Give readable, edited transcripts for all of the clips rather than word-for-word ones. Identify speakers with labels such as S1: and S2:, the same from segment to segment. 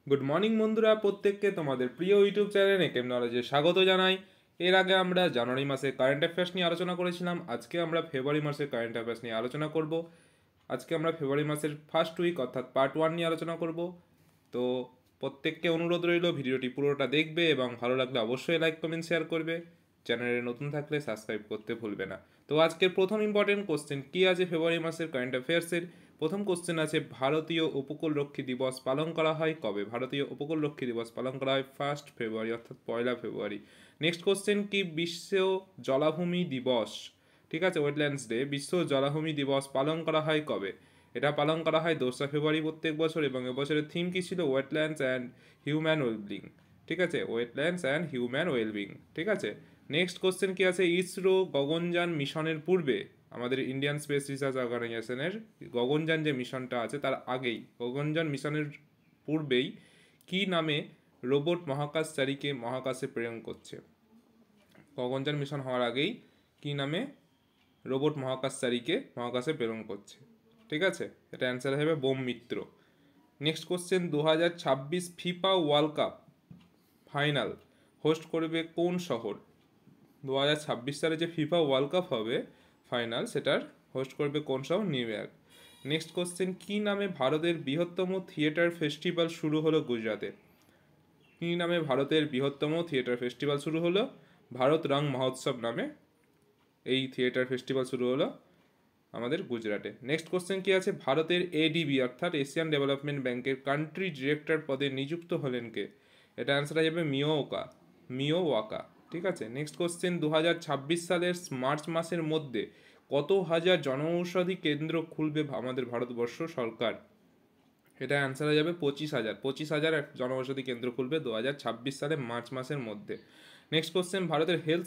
S1: Good morning বন্ধুরা, প্রত্যেককে তোমাদের প্রিয় ইউটিউব চ্যানেল একেম নলেজে স্বাগত জানাই। এর আগে আমরা জানুয়ারি মাসে কারেন্ট অ্যাফেয়ার্স নিয়ে আলোচনা করেছিলাম। আজকে আমরা ফেব্রুয়ারি মাসের কারেন্ট অ্যাফেয়ার্স নিয়ে আলোচনা করব। আজকে আমরা ফেব্রুয়ারি মাসের ফার্স্ট উইক অর্থাৎ পার্ট 1 নিয়ে আলোচনা করব। তো প্রত্যেককে অনুরোধ রইল ভিডিওটি পুরোটা দেখবে এবং ভালো লাগলে অবশ্যই লাইক কমেন্ট শেয়ার করবে। চ্যানেলে নতুন থাকলে সাবস্ক্রাইব করতে ভুলবে না। তো আজকের প্রথম ইম্পর্টেন্ট কোশ্চেন কী আছে ফেব্রুয়ারি মাসের কারেন্ট অ্যাফেয়ার্সের। প্রথম কোশ্চেন আছে, ভারতীয় উপকূলরক্ষী দিবস পালন করা হয় কবে? ভারতীয় উপকূলরক্ষী দিবস পালন করা হয় 1 ফেব্রুয়ারি অর্থাৎ 1 ফেব্রুয়ারি। নেক্সট কোশ্চেন কি, বিশ্ব জলাভূমি দিবস, ঠিক আছে, ওয়েটল্যান্ডস ডে, বিশ্ব জলাভূমি দিবস পালন করা হয় কবে? এটা পালন করা হয় 2 ফেব্রুয়ারি প্রত্যেক বছর এবং এবছরের থিম কী ছিল? ওয়েটল্যান্ডস অ্যান্ড হিউম্যান ওয়েলবিং, ঠিক আছে, ওয়েটল্যান্ডস অ্যান্ড হিউম্যান ওয়েলবিং, ঠিক আছে। নেক্সট কোশ্চেন কি আছে, ইসরো গগনযান মিশনের পূর্বে আমাদের ইন্ডিয়ান স্পেস রিসার্চ অর্গানাইজেশনের গগনযান যে মিশনটা আছে তার আগেই, গগনযান মিশনের পূর্বেই কি নামে রোবট মহাকাশচারীকে মহাকাশে প্রেরণ করছে? গগনযান মিশন হওয়ার আগেই কি নামে রোবট মহাকাশচারীকে মহাকাশে প্রেরণ করছে? ঠিক আছে, এটা অ্যান্সার হবে Vyom Mitra. Next question, 2026 FIFA world cup final host করবে কোন শহর? 2026 সালে যে ফিফা ওয়ার্ল্ড কাপ হবে ফাইনাল, সেটার হোস্ট করবে কোন শহর? New York. নেক্সট কোশ্চেন, কী নামে ভারতের বৃহত্তম থিয়েটার ফেস্টিভ্যাল শুরু হলো গুজরাটে? কী নামে ভারতের বৃহত্তম থিয়েটার ফেস্টিভ্যাল শুরু হলো? ভারত রং মহোৎসব নামে এই থিয়েটার ফেস্টিভ্যাল শুরু হলো আমাদের গুজরাটে। নেক্সট কোশ্চেন কি আছে, ভারতের এডিবি অর্থাৎ এশিয়ান ডেভেলপমেন্ট ব্যাংকের কান্ট্রি ডিরেক্টর পদে নিযুক্ত হলেন কে? এটা অ্যান্সার হয়ে যাবে মিও ওয়াকা, ঠিক আছে। নেক্সট কোশ্চেন, 2026 সালের মার্চ মাসের মধ্যে কত হাজার জনঔষধি কেন্দ্র খুলবে আমাদের ভারতবর্ষ সরকার? এটা অ্যান্সার হয়ে যাবে 25,000। 25,000 জনঔষধি কেন্দ্র খুলবে 2026 সালে মার্চ মাসের মধ্যে। নেক্সট কোশ্চেন, ভারতের হেলথ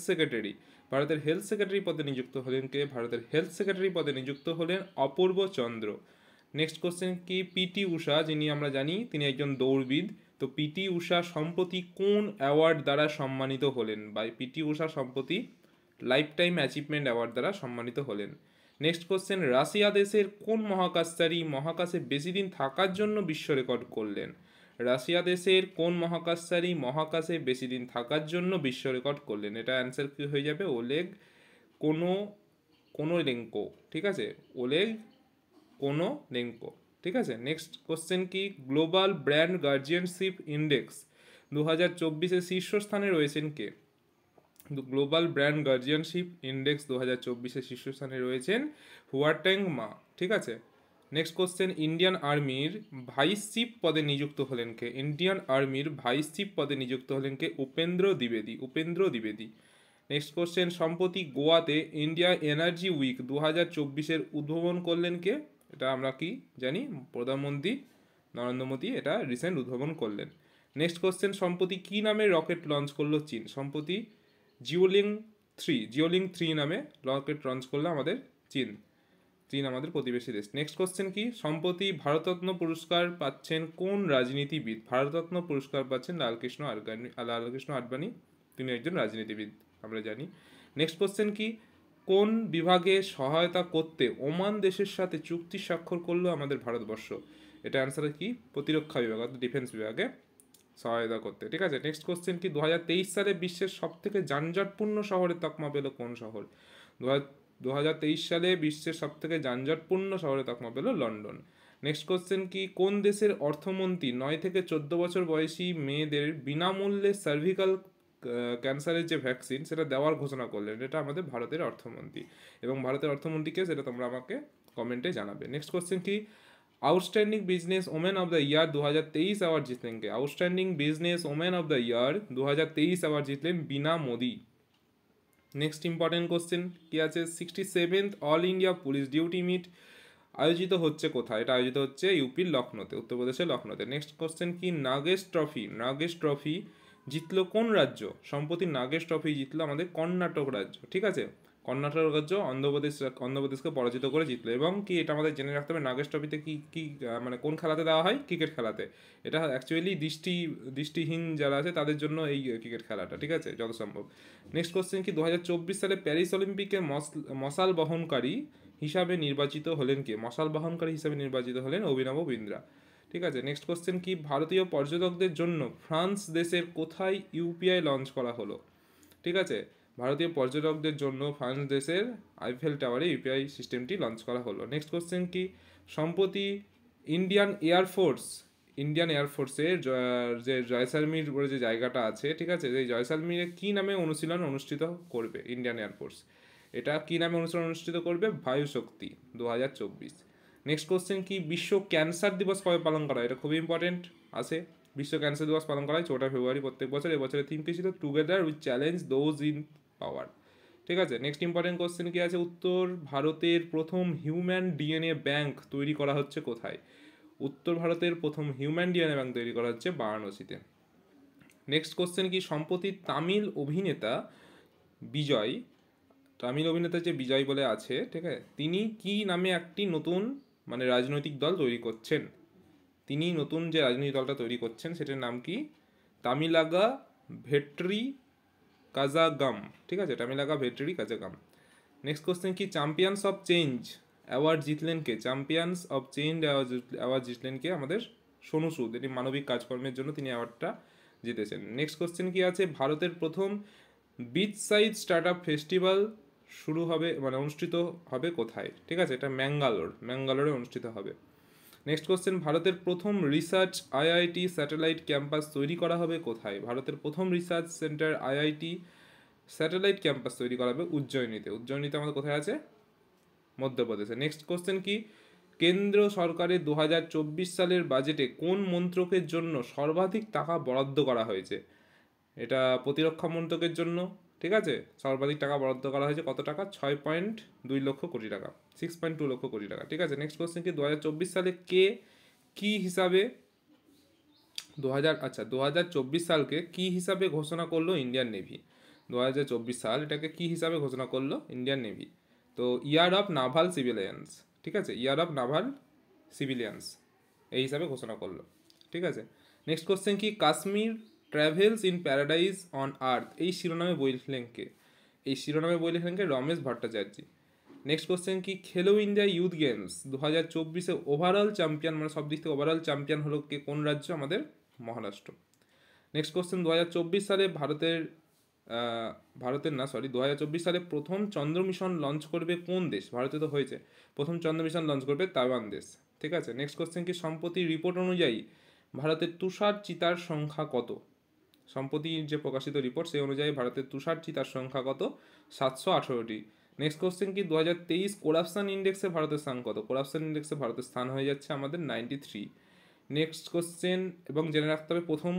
S1: সেক্রেটারি পদে নিযুক্ত হলেন কে? ভারতের হেলথ সেক্রেটারি পদে নিযুক্ত হলেন অপূর্ব চন্দ্র। নেক্সট কোশ্চেন কি, পিটি ঊষা, যিনি আমরা জানি তিনি একজন দৌড়বিদ, তো পিটি ঊষা সম্প্রতি কোন অ্যাওয়ার্ড দ্বারা সম্মানিত হলেন? বা পিটি ঊষা সম্প্রতি লাইফ টাইম অ্যাচিভমেন্ট অ্যাওয়ার্ড দ্বারা সম্মানিত হলেন। নেক্সট কোশ্চেন, রাশিয়া দেশের কোন মহাকাশচারী মহাকাশে বেশি দিন থাকার জন্য বিশ্ব রেকর্ড করলেন? রাশিয়া দেশের কোন মহাকাশচারী মহাকাশে বেশি দিন থাকার জন্য বিশ্ব রেকর্ড করলেন? এটা অ্যান্সার কি হয়ে যাবে? ওলেগ কোনো কোনোলেঙ্কো, ঠিক আছে, ওলেগ কোনোলেঙ্কো, ঠিক আছে। নেক্সট কোশ্চেন কি, গ্লোবাল ব্র্যান্ড গার্জিয়ানশিপ ইন্ডেক্স 2024 শীর্ষস্থানে রয়েছেন কে? গ্লোবাল ব্র্যান্ড গার্জিয়ানশিপ ইন্ডেক্স 2024 শীর্ষস্থানে রয়েছেন হুয়াট্যাং মা, ঠিক আছে। নেক্সট কোশ্চেন, ইন্ডিয়ান আর্মির ভাইস চিফ পদে নিযুক্ত হলেন কে? ইন্ডিয়ান আর্মির ভাইস চিফ পদে নিযুক্ত হলেন কে? উপেন্দ্র দ্বিবেদী। নেক্সট কোশ্চেন, সম্প্রতি গোয়াতে ইন্ডিয়া এনার্জি উইক 2024 উদ্বোধন করলেন কে? এটা আমরা কি জানি? প্রধানমন্ত্রী নরেন্দ্র মোদী এটা রিসেন্ট উদ্বোধন করলেন। নেক্সট কোশ্চেন, সম্প্রতি কী নামে রকেট লঞ্চ করলো চীন? সম্প্রতি জিওলিং 3 নামে রকেট লঞ্চ করলো আমাদের চীন আমাদের প্রতিবেশী দেশ। নেক্সট কোশ্চেন কি, সম্প্রতি ভারতরত্ন পুরস্কার পাচ্ছেন কোন রাজনীতিবিদ? ভারতরত্ন পুরস্কার পাচ্ছেন লালকৃষ্ণ আডবাণী, তিনি একজন রাজনীতিবিদ আমরা জানি। নেক্সট কোশ্চেন কি, কোন বিভাগে সহায়তা করতে ওমান দেশের সাথে চুক্তি স্বাক্ষর করলো আমাদের ভারতবর্ষ? এটা অ্যান্সার কি? প্রতিরক্ষা বিভাগ অর্থাৎ ডিফেন্স বিভাগে সহায়তা করতে, ঠিক আছে। নেক্সট কোশ্চেন কি, 2023 সালে বিশ্বের সবথেকে যানজটপূর্ণ শহরের তকমা পেল কোন শহর? 2023 সালে বিশ্বের সবথেকে যানজটপূর্ণ শহরের তকমা পেল লন্ডন। নেক্সট কোশ্চেন কি, কোন দেশের অর্থমন্ত্রী 9 থেকে 14 বছর বয়সী মেয়েদের বিনামূল্যে সার্ভিক্যাল ক্যান্সারের যে ভ্যাকসিন সেটা দেওয়ার ঘোষণা করলেন? এটা আমাদের ভারতের অর্থমন্ত্রী, এবং ভারতের অর্থমন্ত্রীকে সেটা তোমরা আমাকে কমেন্টে জানাবে। নেক্সট কোশ্চেন কি, outstanding business women of the year 2023 award জিতলেন কে? Outstanding business women of the year 2023 award জিতলেন Bina Modi. Next important question কি আছে, 67th all India police duty meet আয়োজিত হচ্ছে কোথায়? এটা আয়োজিত হচ্ছে ইউপির লখনৌতে, উত্তরপ্রদেশের লখনৌতে। নেক্সট কোশ্চেন কি, নাগেশ ট্রফি জিতলো কোন রাজ্য? সম্প্রতি নাগেশ ট্রফি জিতলো আমাদের কর্ণাটক রাজ্য, ঠিক আছে। কর্ণাটক রাজ্য অন্ধ্রপ্রদেশকে পরাজিত করে জিতলো। এবং কি এটা আমাদের জেনে রাখতে হবে, নাগেশ ট্রফিতে কি কি মানে কোন খেলাতে দেওয়া হয়? ক্রিকেট খেলাতে। এটা অ্যাকচুয়ালি দৃষ্টিহীন যারা আছে তাদের জন্য এই ক্রিকেট খেলাটা, ঠিক আছে, যত সম্ভব। নেক্সট কোশ্চেন কি, 2024 সালে প্যারিস অলিম্পিকে মশাল বহনকারী হিসাবে নির্বাচিত হলেন কে? মশাল বহনকারী হিসাবে নির্বাচিত হলেন অভিনব বিন্দ্রা, ঠিক আছে। নেক্সট কোশ্চেন কি, ভারতীয় পর্যটকদের জন্য ফ্রান্স দেশের কোথায় ইউপিআই লঞ্চ করা হলো? ঠিক আছে, ভারতীয় পর্যটকদের জন্য ফ্রান্স দেশের আইফেল টাওয়ারে ইউপিআই সিস্টেমটি লঞ্চ করা হলো। নেক্সট কোশ্চেন কি, সম্প্রতি ইন্ডিয়ান এয়ারফোর্সের যে জয়সালমীর বলে যে জায়গাটা আছে, ঠিক আছে, এই জয়সালমীরে কী নামে অনুশীলন অনুষ্ঠিত করবে ইন্ডিয়ান এয়ারফোর্স? এটা কী নামে অনুশীলন অনুষ্ঠিত করবে? বায়ু শক্তি 2024। নেক্সট কোশ্চেন কি, বিশ্ব ক্যান্সার দিবস কবে পালন করা হয়? এটা খুবই ইম্পর্টেন্ট আছে। বিশ্ব ক্যান্সার দিবস পালন করা হয় 4 ফেব্রুয়ারি প্রত্যেক বছর। এবছরের থিম কী ছিল? Together with challenge those in পাওয়ার। ঠিক আছে। নেক্সট ইম্পর্টেন্ট কোশ্চেন কি আছে, উত্তর ভারতের প্রথম হিউম্যান ডিএনএ ব্যাংক তৈরি করা হচ্ছে কোথায়? উত্তর ভারতের প্রথম হিউম্যান ডিএনএ ব্যাংক তৈরি করা হচ্ছে বারাণসীতে। নেক্সট কোশ্চেন কি, সম্প্রতি তামিল অভিনেতা যে বিজয় বলে আছে, ঠিক আছে, তিনি কি নামে একটি নতুন রাজনৈতিক দল তৈরি করছেন? তিনি নতুন যে রাজনৈতিক দলটা তৈরি করছেন সেটার নাম কি? তামিলাগা ভেট্রি কাজাগাম। ঠিক আছে, তামিলাগা ভেট্রি কাজাগাম। নেক্সট কোশ্চেন কি, চ্যাম্পিয়ন্স অফ চেঞ্জ অ্যাওয়ার্ড জিতলেন কে? চ্যাম্পিয়ন্স অফ চেঞ্জ অ্যাওয়ার্ড জিতলেন কে? আমাদের সোনু সুদ। এটি মানবিক কাজকর্মের জন্য তিনি অ্যাওয়ার্ডটা জিতেছেন। নেক্সট কোশ্চেন কি আছে, ভারতের প্রথম beach side start up festival অনুষ্ঠিত হবে কোথায়? ঠিক আছে, এটা ম্যাঙ্গালোরে অনুষ্ঠিত হবে। নেক্সট কোশ্চেন, ভারতের প্রথম রিসার্চ আইআইটি স্যাটেলাইট ক্যাম্পাস তৈরি করা হবে কোথায়? ভারতের প্রথম research centre IIT satellite campus তৈরি করা হবে উজ্জয়িনীতে আমাদের কোথায় আছে? মধ্যপ্রদেশে। নেক্সট কোশ্চেন কি, কেন্দ্র সরকারের 2024 সালের বাজেটে কোন মন্ত্রকের জন্য সর্বাধিক টাকা বরাদ্দ করা হয়েছে? এটা প্রতিরক্ষা মন্ত্রকের জন্য। ঠিক আছে, সর্বাধিক টাকা বরাদ্দ করা হয়েছে কত টাকা? 6.2 লক্ষ কোটি টাকা, 6.2 লক্ষ কোটি টাকা। ঠিক আছে। নেক্সট কোশ্চেন কি, 2024 সালে কি হিসাবে 2024 সালকে কি হিসাবে ঘোষণা করলো ইন্ডিয়ান নেভি? 2024 সাল এটাকে কি হিসাবে ঘোষণা করলো ইন্ডিয়ান নেভি? তো ইয়ার অফ নাভাল সিভিলিয়ান্স। ঠিক আছে, ইয়ার অফ নাভাল সিভিলিয়ান্স এই হিসাবে ঘোষণা করলো। ঠিক আছে। নেক্সট কোশ্চেন কি, Kashmir travels in paradise on earth এই শিরোনামে বই লিখলেন কে? এই শিরোনামে বই লিখলেন কে? রমেশ ভট্টাচার্য। নেক্সট কোশ্চেন কি, খেলো India youth games 2024 overall champion সব দিক থেকে ওভারঅল চ্যাম্পিয়ন হলো কে? কোন রাজ্য? আমাদের মহারাষ্ট্র। নেক্সট কোশ্চেন, 2024 সালে 2024 সালে প্রথম চন্দ্র মিশন লঞ্চ করবে কোন দেশ? ভারতে তো হয়েছে, প্রথম চন্দ্র মিশন লঞ্চ করবে তাইওয়ান দেশ। ঠিক আছে। নেক্সট কোশ্চেন কি, সম্প্রতি রিপোর্ট অনুযায়ী ভারতের তুষার চিতার সংখ্যা কত? সম্প্রতি যে প্রকাশিত রিপোর্ট সেই অনুযায়ী ভারতের তুষার চিতার সংখ্যা কত? 718টি। নেক্সট কোশ্চেন কি, 2023 করাপশন ইন্ডেক্সে ভারতের স্থান কত? করাপশন ইন্ডেক্সে ভারতের স্থান হয়ে যাচ্ছে আমাদের 93। নেক্সট কোশ্চেন, এবং জেনে রাখতে হবে প্রথম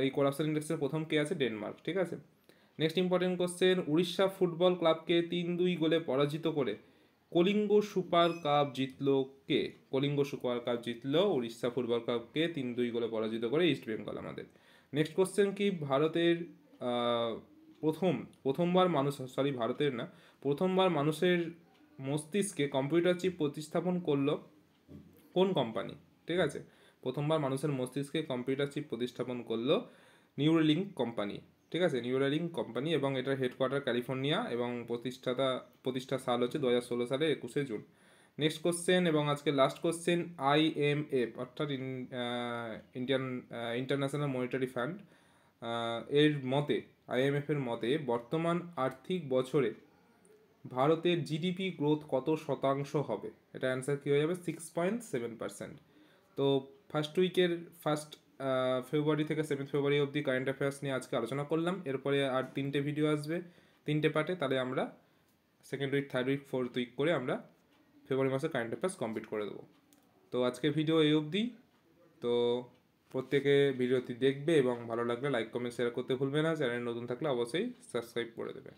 S1: এই করাপশন ইন্ডেক্সের প্রথম কে আছে? ডেনমার্ক। ঠিক আছে। Next important question, Orissa football ক্লাবকে 3-2 গোলে পরাজিত করে কলিঙ্গ সুপার কাপ জিতলো কে? কলিঙ্গ সুপার কাপ জিতলো উড়িষ্যা ফুটবল ক্লাবকে 3-2 গোলে পরাজিত করে ইস্ট বেঙ্গল আমাদের। নেক্সট কোশ্চেন কি, ভারতের প্রথমবার মানুষের মস্তিষ্কে কম্পিউটার চিপ প্রতিস্থাপন করলো কোন কোম্পানি? ঠিক আছে, প্রথমবার মানুষের মস্তিষ্কে কম্পিউটার চিপ প্রতিস্থাপন করলো নিউরালিঙ্ক কোম্পানি। ঠিক আছে, নিউরালিঙ্ক কোম্পানি, এবং এটার হেডকোয়ার্টার ক্যালিফোর্নিয়া, এবং প্রতিষ্ঠা সাল হচ্ছে 2016 সালের 21শে জুন। নেক্সট কোশ্চেন এবং আজকে লাস্ট কোশ্চেন, IMF অর্থাৎ ইন্টারন্যাশনাল মনিটারি ফান্ড IMF এর মতে বর্তমান আর্থিক বছরে ভারতের জিডিপি গ্রোথ কত শতাংশ হবে? এটা অ্যান্সার কী হয়ে যাবে? 6.7%। তো ফার্স্ট ফেব্রুয়ারি থেকে 7 ফেব্রুয়ারি অবধি কারেন্ট অ্যাফেয়ার্স নিয়ে আজকে আলোচনা করলাম। এরপরে আর 3টে ভিডিও আসবে, 3টে পার্টে। তাহলে আমরা second week, third week, fourth week করে আমরা ফেব্রুয়ারি মাসে কারেন্ট অ্যাফেয়ার্স কমপ্লিট করে দেবো। তো আজকে ভিডিও এই অবধি। তো প্রত্যেকে ভিডিওটি দেখবে এবং ভালো লাগলে লাইক কমেন্ট শেয়ার করতে ভুলবে না। চ্যানেল নতুন থাকলে অবশ্যই সাবস্ক্রাইব করে দেবে।